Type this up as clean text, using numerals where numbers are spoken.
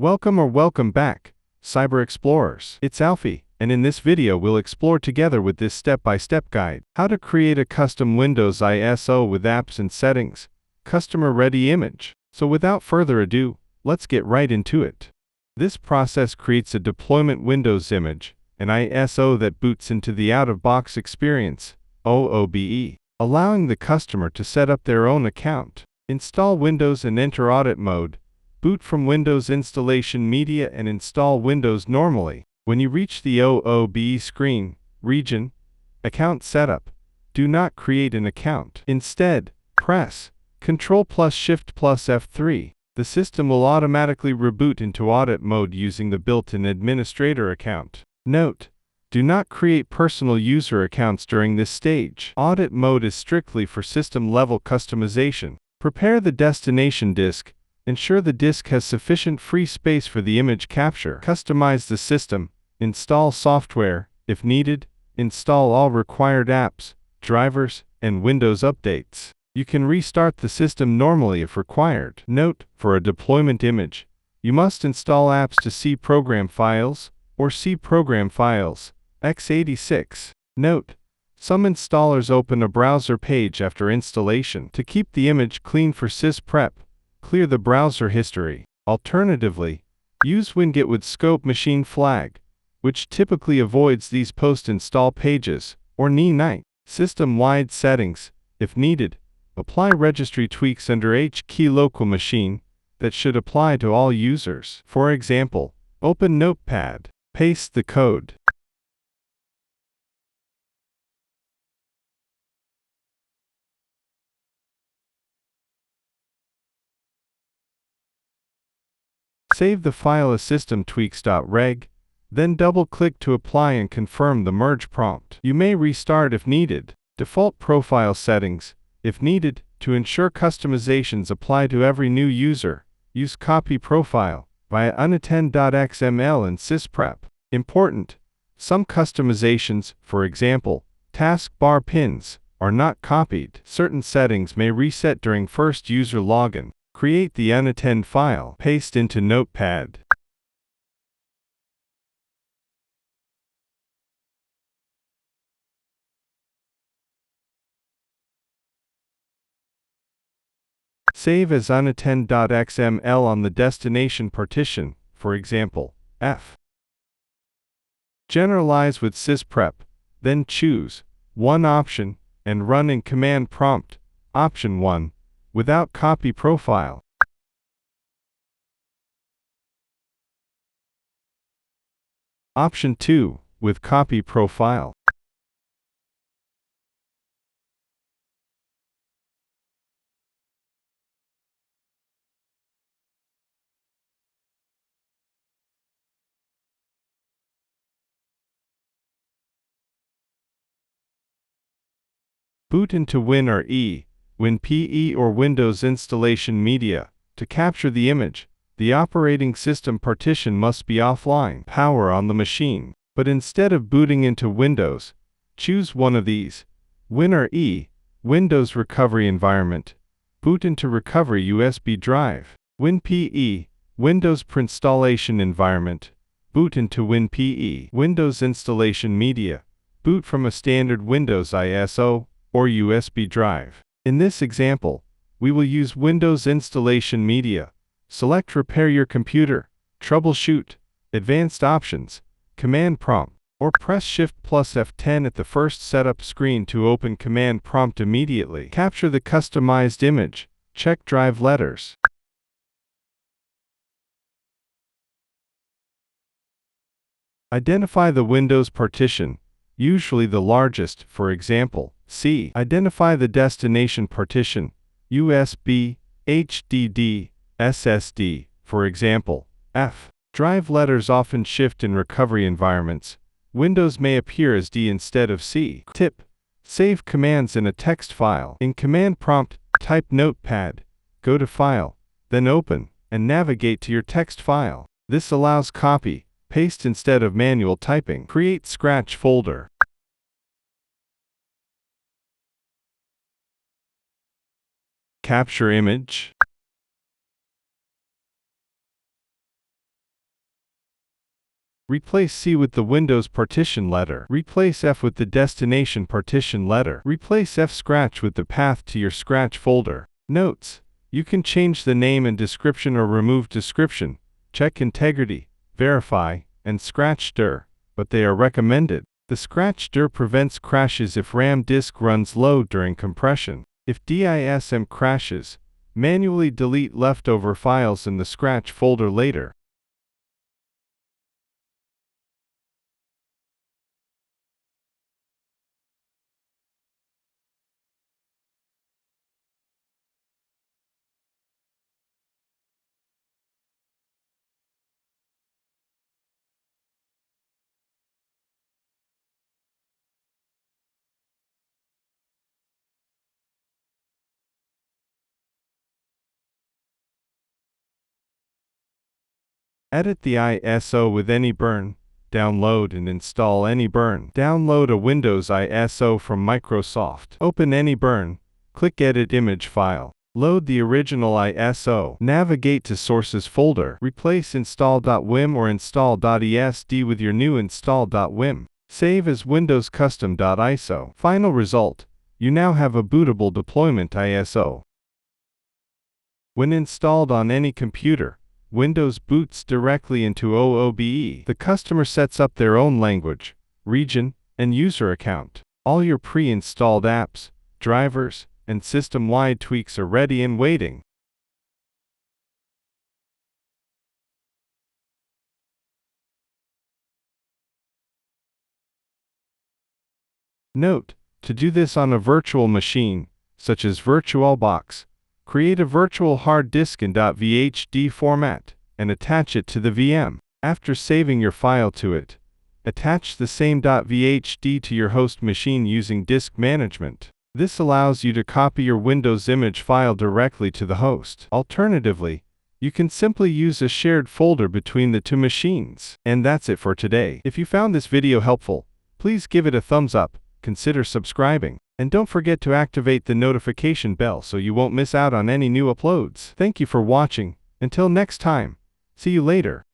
Welcome back, Cyber Explorers. It's Alfie, and in this video we'll explore together with this step-by-step guide how to create a custom Windows ISO with apps and settings, customer-ready image. So without further ado, let's get right into it. This process creates a deployment Windows image, an ISO that boots into the out-of-box experience, OOBE, allowing the customer to set up their own account, install Windows and enter audit mode, boot from Windows installation media and install Windows normally. When you reach the OOBE screen, region, account setup, do not create an account. Instead, press Ctrl plus Shift plus F3. The system will automatically reboot into audit mode using the built-in administrator account. Note: do not create personal user accounts during this stage. Audit mode is strictly for system-level customization. Prepare the destination disk. Ensure the disk has sufficient free space for the image capture. Customize the system. Install software, if needed. Install all required apps, drivers, and Windows updates. You can restart the system normally if required. Note: for a deployment image, you must install apps to C program files, or C program files, x86. Note: some installers open a browser page after installation. To keep the image clean for Sysprep, clear the browser history. Alternatively, use winget with scope machine flag, which typically avoids these post-install pages, or NI. System-wide settings, if needed, apply registry tweaks under H-key local machine that should apply to all users. For example, open Notepad, paste the code. Save the file as systemtweaks.reg, then double-click to apply and confirm the merge prompt. You may restart if needed. Default profile settings, if needed, to ensure customizations apply to every new user, use copy profile via unattend.xml and Sysprep. Important: some customizations, for example, taskbar pins, are not copied. Certain settings may reset during first user login. Create the unattend file, paste into Notepad. Save as unattend.xml on the destination partition, for example, F. Generalize with Sysprep, then choose one option, and run in command prompt, option 1, without copy profile. Option 2, with copy profile. Boot into WinRE, WinPE or Windows installation media. To capture the image, the operating system partition must be offline, power on the machine. But instead of booting into Windows, choose one of these. WinRE, Windows Recovery Environment. Boot into Recovery USB drive. WinPE, Windows Preinstallation Environment. Boot into WinPE. Windows Installation Media. Boot from a standard Windows ISO or USB drive. In this example, we will use Windows Installation Media. Select Repair Your Computer, Troubleshoot, Advanced Options, Command Prompt, or press Shift plus F10 at the first setup screen to open Command Prompt immediately. Capture the customized image. Check drive letters. Identify the Windows partition, usually the largest, for example, C. Identify the destination partition, USB, HDD, SSD, for example, F. Drive letters often shift in recovery environments. Windows may appear as D instead of C. Tip: save commands in a text file. In command prompt, type Notepad, go to File, then Open, and navigate to your text file. This allows copy, paste instead of manual typing. Create Scratch folder. Capture image. Replace C with the Windows partition letter. Replace F with the destination partition letter. Replace F scratch with the path to your Scratch folder. Notes: you can change the name and description or remove description, check integrity, verify, and Scratch dir, but they are recommended. The Scratch dir prevents crashes if RAM disk runs low during compression. If DISM crashes, manually delete leftover files in the Scratch folder later. Edit the ISO with AnyBurn. Download and install AnyBurn. Download a Windows ISO from Microsoft. Open AnyBurn. Click Edit Image File. Load the original ISO. Navigate to Sources folder. Replace install.wim or install.esd with your new install.wim. Save as Windows custom.iso. Final result: you now have a bootable deployment ISO. When installed on any computer, Windows boots directly into OOBE. The customer sets up their own language, region, and user account. All your pre-installed apps, drivers, and system-wide tweaks are ready and waiting. Note: to do this on a virtual machine, such as VirtualBox, create a virtual hard disk in .vhd format, and attach it to the VM. After saving your file to it, attach the same .vhd to your host machine using disk management. This allows you to copy your Windows image file directly to the host. Alternatively, you can simply use a shared folder between the two machines. And that's it for today. If you found this video helpful, please give it a thumbs up, consider subscribing, and don't forget to activate the notification bell so you won't miss out on any new uploads. Thank you for watching. Until next time, see you later.